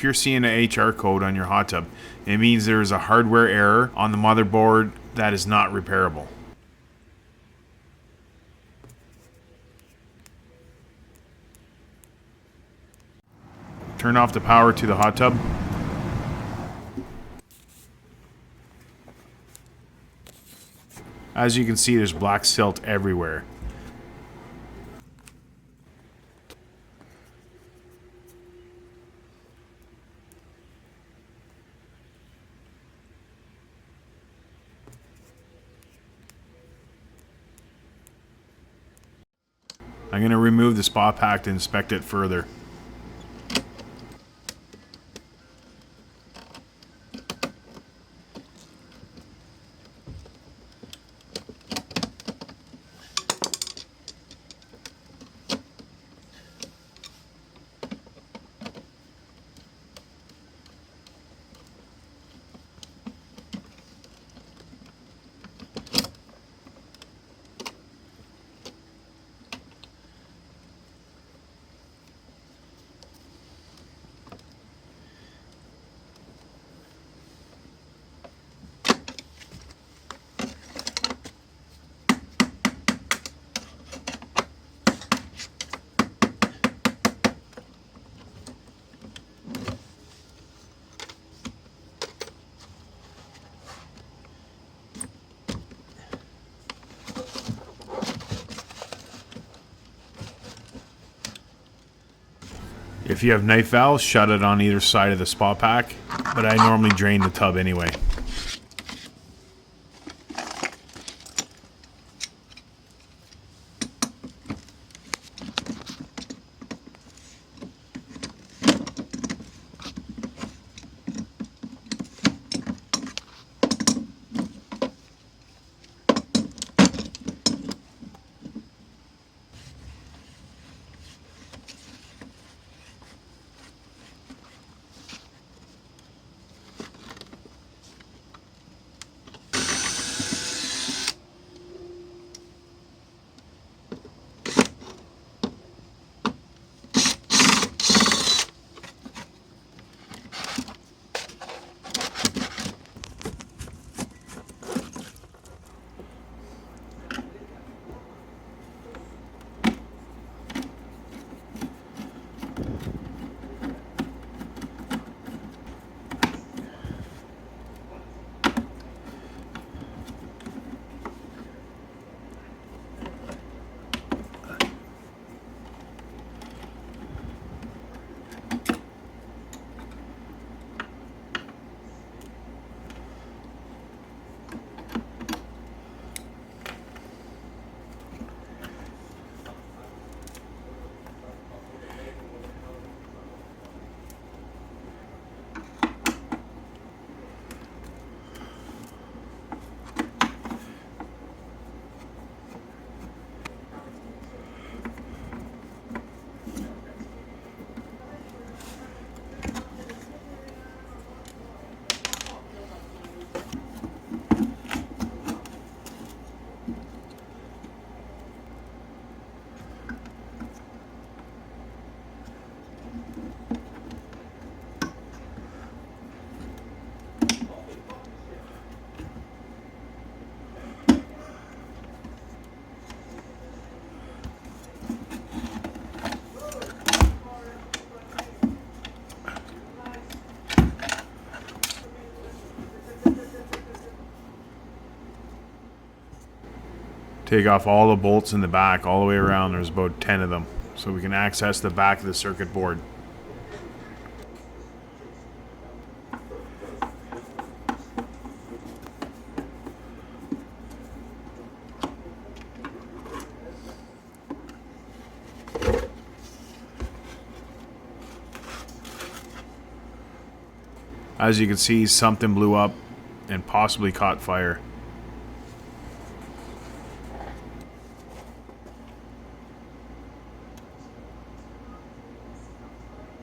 if you're seeing an HR code on your hot tub, it means there is a hardware error on the motherboard that is not repairable. Turn off the power to the hot tub. As you can see, there's black silt everywhere. I'm going to remove the spa pack to inspect it further. If you have knife valves, shut it on either side of the spa pack, but I normally drain the tub anyway. Take off all the bolts in the back all the way around. There's about 10 of them, so we can access the back of the circuit board. As you can see, something blew up and possibly caught fire.